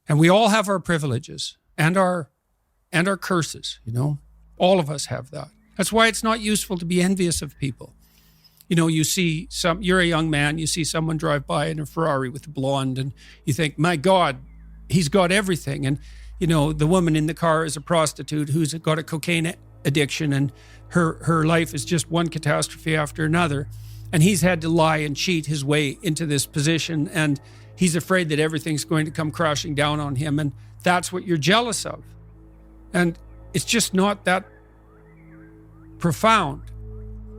And we all have our privileges and our curses, All of us have that. That's why it's not useful to be envious of people. You're a young man, you see someone drive by in a Ferrari with a blonde, and you think, my God, he's got everything. And, the woman in the car is a prostitute who's got a cocaine addiction, and her life is just one catastrophe after another. And he's had to lie and cheat his way into this position, and he's afraid that everything's going to come crashing down on him. And that's what you're jealous of. And it's just not that profound.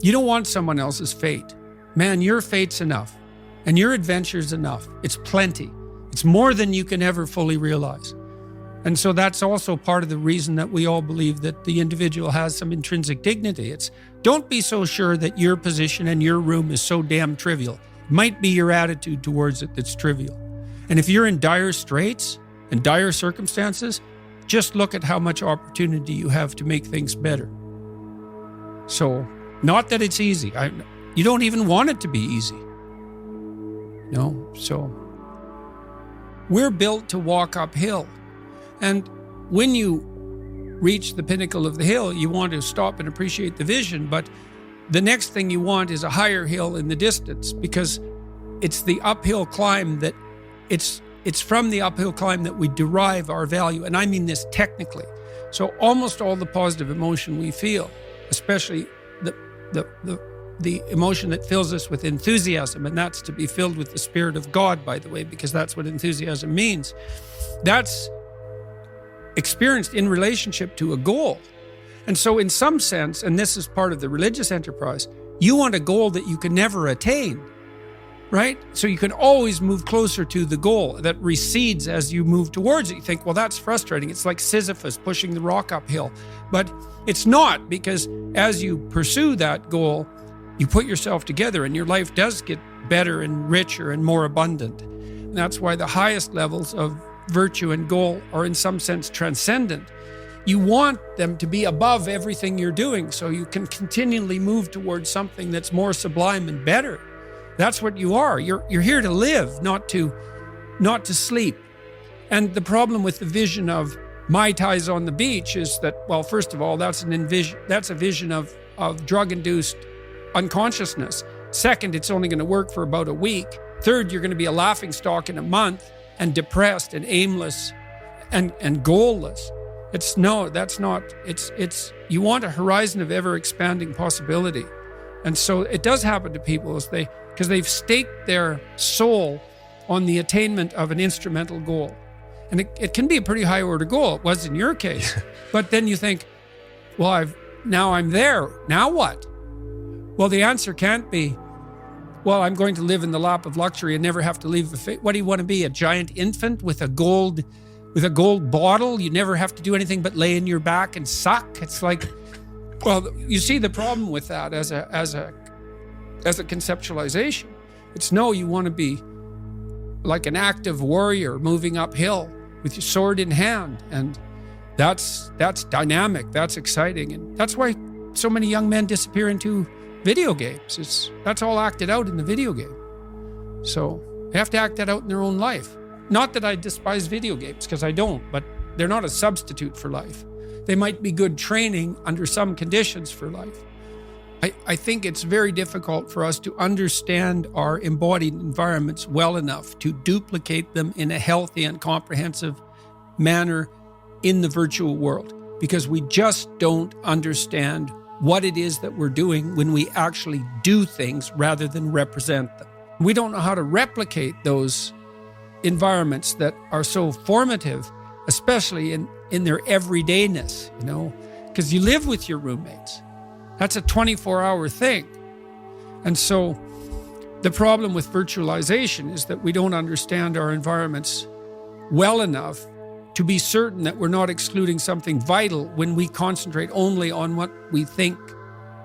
You don't want someone else's fate. Man, your fate's enough, and your adventure's enough. It's plenty. It's more than you can ever fully realize. And so that's also part of the reason that we all believe that the individual has some intrinsic dignity. It's don't be so sure that your position and your room is so damn trivial. It might be your attitude towards it that's trivial. And if you're in dire straits and dire circumstances, just look at how much opportunity you have to make things better. So, not that it's easy. You don't even want it to be easy. So we're built to walk uphill. And when you reach the pinnacle of the hill, you want to stop and appreciate the vision. But the next thing you want is a higher hill in the distance, because it's the uphill climb that it's from the uphill climb that we derive our value. And I mean this technically. So almost all the positive emotion we feel, especially the emotion that fills us with enthusiasm, and that's to be filled with the Spirit of God, by the way, because that's what enthusiasm means. That's experienced in relationship to a goal. And so in some sense, and this is part of the religious enterprise, you want a goal that you can never attain, right? So you can always move closer to the goal that recedes as you move towards it. You think, well, that's frustrating. It's like Sisyphus pushing the rock uphill. But it's not, because as you pursue that goal, you put yourself together and your life does get better and richer and more abundant. And that's why the highest levels of virtue and goal are in some sense transcendent. You want them to be above everything you're doing so you can continually move towards something that's more sublime and better. That's what you are. You're here to live, not to sleep. And the problem with the vision of Mai Tais on the beach is that, well, first of all, that's a vision of drug-induced unconsciousness. Second, it's only going to work for about a week. Third, you're going to be a laughingstock in a month and depressed and aimless and goalless. You want a horizon of ever-expanding possibility. And so it does happen to people because they've staked their soul on the attainment of an instrumental goal. And it can be a pretty high order goal. It was in your case. But then you think, well, now I'm there. Now what? Well, the answer can't be, well, I'm going to live in the lap of luxury and never have to leave the faith. What do you want to be? A giant infant with a gold bottle? You never have to do anything but lay in your back and suck? It's like, well, you see the problem with that as a conceptualization. It's no, you want to be like an active warrior moving uphill with your sword in hand. And that's dynamic, that's exciting. And that's why so many young men disappear into video games. That's all acted out in the video game. So they have to act that out in their own life. Not that I despise video games, because I don't, but they're not a substitute for life. They might be good training under some conditions for life. I think it's very difficult for us to understand our embodied environments well enough to duplicate them in a healthy and comprehensive manner in the virtual world, because we just don't understand what it is that we're doing when we actually do things rather than represent them. We don't know how to replicate those environments that are so formative, especially in their everydayness, because you live with your roommates. That's a 24-hour thing. And so the problem with virtualization is that we don't understand our environments well enough to be certain that we're not excluding something vital when we concentrate only on what we think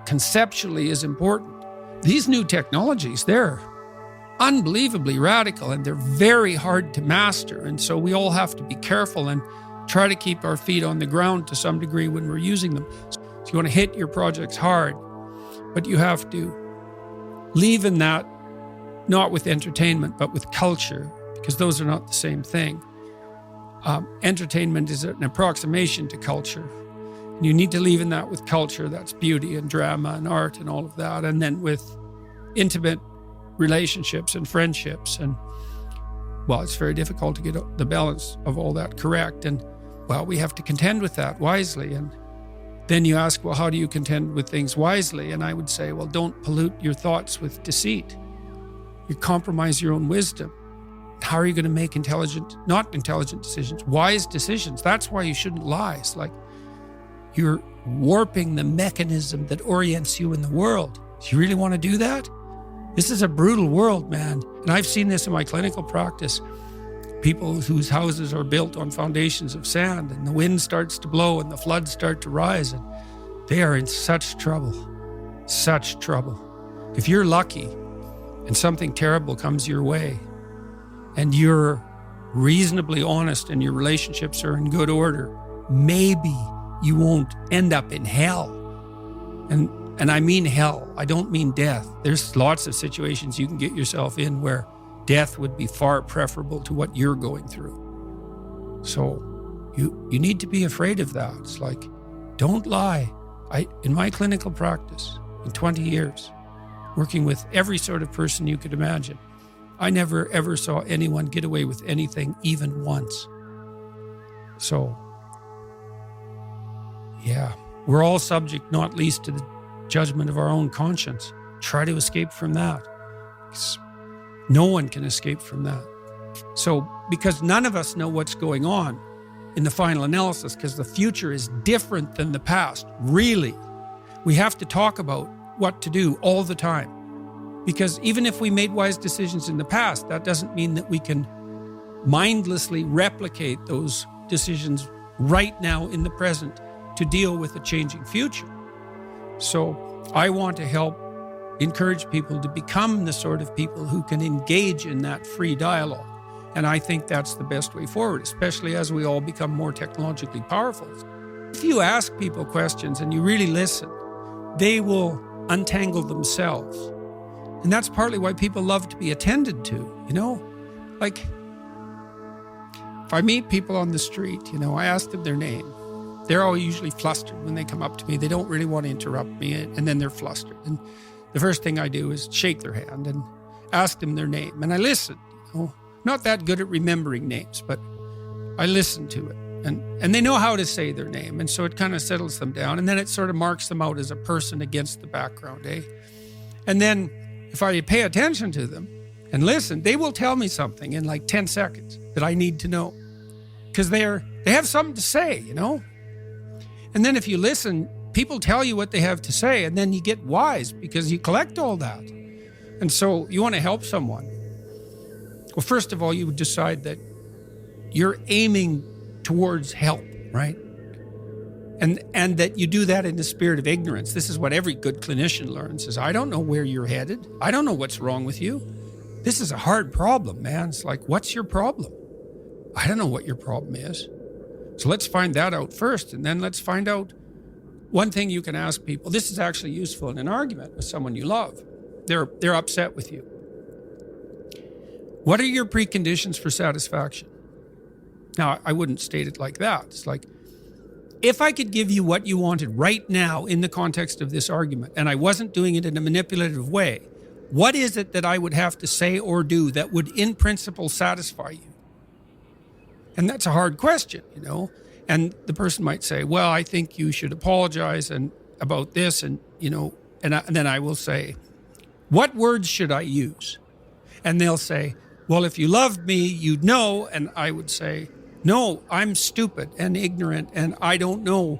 conceptually is important. These new technologies, they're unbelievably radical and they're very hard to master. And so we all have to be careful and try to keep our feet on the ground to some degree when we're using them. So you want to hit your projects hard, but you have to leave in that, not with entertainment, but with culture, because those are not the same thing. Entertainment is an approximation to culture. And you need to leave in that with culture, that's beauty and drama and art and all of that. And then with intimate relationships and friendships. And well, it's very difficult to get the balance of all that correct. And well, we have to contend with that wisely. And then you ask, well, how do you contend with things wisely? And I would say, well, don't pollute your thoughts with deceit. You compromise your own wisdom. How are you going to make not intelligent decisions, wise decisions? That's why you shouldn't lie. It's like you're warping the mechanism that orients you in the world. Do you really want to do that? This is a brutal world, man. And I've seen this in my clinical practice. People whose houses are built on foundations of sand, and the wind starts to blow and the floods start to rise, and they are in such trouble. If you're lucky and something terrible comes your way and you're reasonably honest and your relationships are in good order, maybe you won't end up in hell. And I mean hell. I don't mean death. There's lots of situations you can get yourself in where death would be far preferable to what you're going through. So you need to be afraid of that. It's like, don't lie. In my clinical practice, in 20 years, working with every sort of person you could imagine, I never ever saw anyone get away with anything even once. So, yeah, we're all subject, not least to the judgment of our own conscience. Try to escape from that. No one can escape from that. So, because none of us know what's going on in the final analysis, because the future is different than the past, really, we have to talk about what to do all the time. Because even if we made wise decisions in the past, that doesn't mean that we can mindlessly replicate those decisions right now in the present to deal with a changing future. So I want to help encourage people to become the sort of people who can engage in that free dialogue. And I think that's the best way forward, especially as we all become more technologically powerful. If you ask people questions and you really listen, they will untangle themselves. And that's partly why people love to be attended to, you know? Like, if I meet people on the street, I ask them their name. They're all usually flustered when they come up to me. They don't really want to interrupt me, and then they're flustered. And the first thing I do is shake their hand and ask them their name. And I listen. Not that good at remembering names, but I listen to it. And they know how to say their name. And so it kind of settles them down. And then it sort of marks them out as a person against the background, eh? And then if I pay attention to them and listen, they will tell me something in like 10 seconds that I need to know. Because they have something to say, And then if you listen, people tell you what they have to say, and then you get wise because you collect all that. And so you want to help someone. Well, first of all, you would decide that you're aiming towards help, right? And that you do that in the spirit of ignorance. This is what every good clinician learns, is I don't know where you're headed. I don't know what's wrong with you. This is a hard problem, man. It's like, what's your problem? I don't know what your problem is. So let's find that out first, and then let's find out. One thing you can ask people, this is actually useful in an argument with someone you love. They're upset with you. What are your preconditions for satisfaction? Now, I wouldn't state it like that. It's like, if I could give you what you wanted right now in the context of this argument, and I wasn't doing it in a manipulative way, what is it that I would have to say or do that would in principle satisfy you? And that's a hard question, And the person might say, well, I think you should apologize about this. And then I will say, what words should I use? And they'll say, well, if you loved me, you'd know. And I would say, no, I'm stupid and ignorant, and I don't know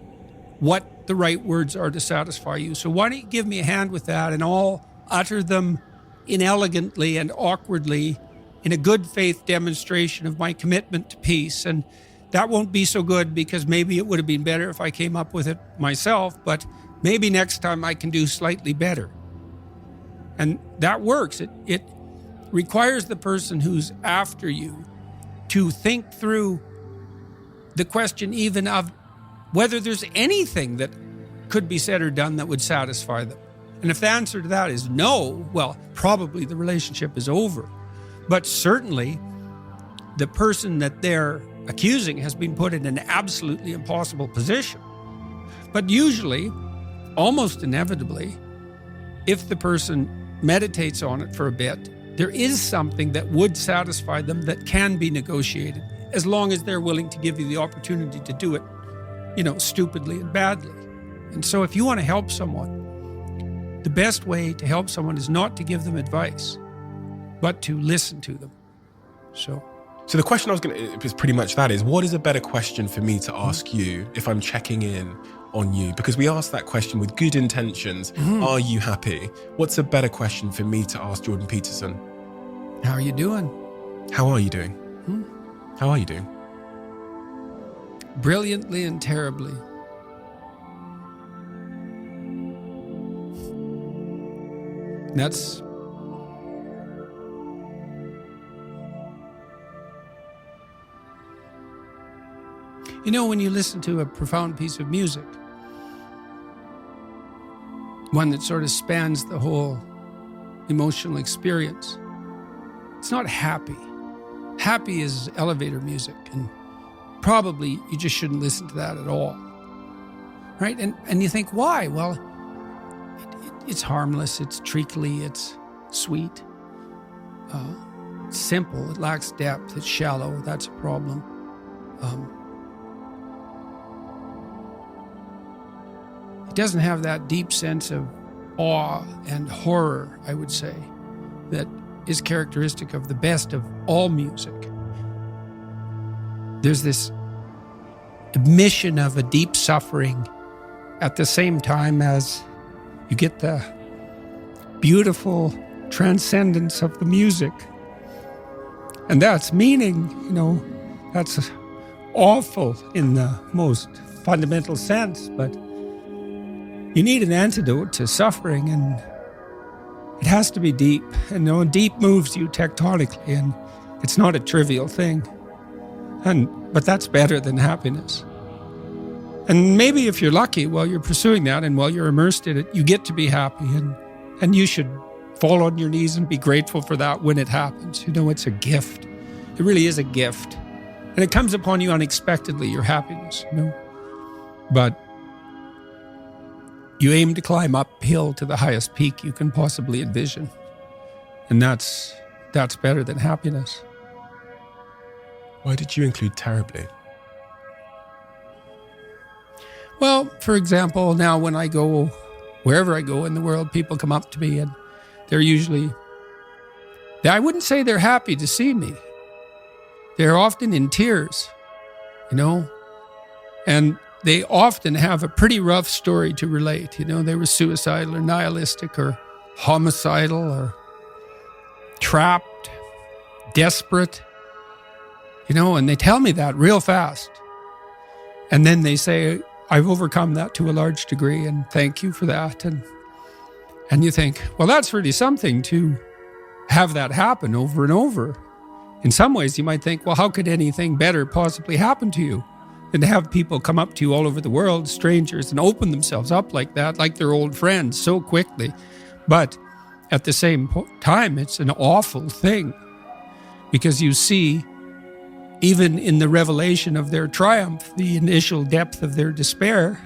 what the right words are to satisfy you. So why don't you give me a hand with that, and I'll utter them inelegantly and awkwardly in a good faith demonstration of my commitment to peace. And that won't be so good, because maybe it would have been better if I came up with it myself, but maybe next time I can do slightly better. And that works. It requires the person who's after you to think through the question even of whether there's anything that could be said or done that would satisfy them. And if the answer to that is no, well, probably the relationship is over. But certainly the person that they're accusing has been put in an absolutely impossible position. But usually, almost inevitably, if the person meditates on it for a bit, there is something that would satisfy them that can be negotiated, as long as they're willing to give you the opportunity to do it, stupidly and badly. And so if you want to help someone, the best way to help someone is not to give them advice, but to listen to them. So the question I was going to, is pretty much that is, what is a better question for me to ask you if I'm checking in on you? Because we asked that question with good intentions. Are you happy? What's a better question for me to ask Jordan Peterson? How are you doing? How are you doing? How are you doing? Brilliantly and terribly. That's when you listen to a profound piece of music, one that sort of spans the whole emotional experience, it's not happy. Happy is elevator music, and probably you just shouldn't listen to that at all, right? And you think, why? Well, it's harmless, it's treacly, it's sweet, it's simple, it lacks depth, it's shallow, that's a problem. It doesn't have that deep sense of awe and horror, I would say, that is characteristic of the best of all music. There's this admission of a deep suffering at the same time as you get the beautiful transcendence of the music. And that's meaning, that's awful in the most fundamental sense, but you need an antidote to suffering, and it has to be deep. And deep moves you tectonically, and it's not a trivial thing. But that's better than happiness. And maybe if you're lucky while you're pursuing that and while you're immersed in it, you get to be happy, and you should fall on your knees and be grateful for that when it happens. It's a gift. It really is a gift. And it comes upon you unexpectedly, your happiness, But you aim to climb uphill to the highest peak you can possibly envision. And that's better than happiness. Why did you include terribly? Well, for example, now when I go, wherever I go in the world, people come up to me and they're usually, I wouldn't say they're happy to see me. They're often in tears, and they often have a pretty rough story to relate. They were suicidal or nihilistic or homicidal or trapped, desperate, and they tell me that real fast. And then they say, I've overcome that to a large degree, and thank you for that. And you think, well, that's really something to have that happen over and over. In some ways, you might think, well, how could anything better possibly happen to you than to have people come up to you all over the world, strangers, and open themselves up like that, like they're old friends so quickly. But at the same time, it's an awful thing, because you see, even in the revelation of their triumph, the initial depth of their despair.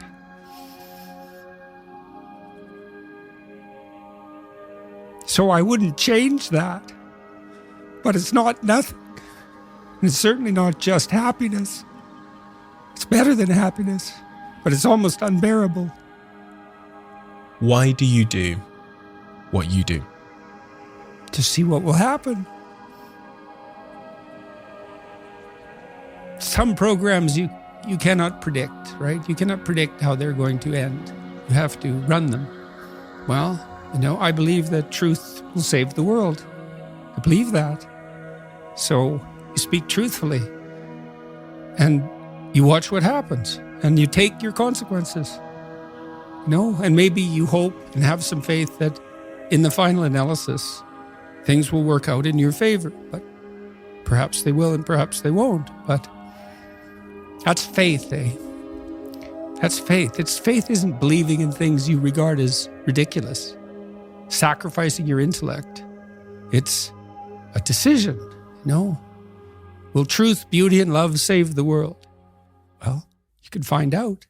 So I wouldn't change that. But it's not nothing. And it's certainly not just happiness. It's better than happiness, but it's almost unbearable. Why do you do what you do? To see what will happen. Some programs you cannot predict, right? You cannot predict how they're going to end. You have to run them. Well, I believe that truth will save the world. I believe that. So you speak truthfully, and you watch what happens, and you take your consequences. And maybe you hope and have some faith that in the final analysis, things will work out in your favor. But perhaps they will and perhaps they won't. But that's faith, eh? That's faith. Faith isn't believing in things you regard as ridiculous, sacrificing your intellect. It's a decision, Will truth, beauty, and love save the world? Well, you can find out.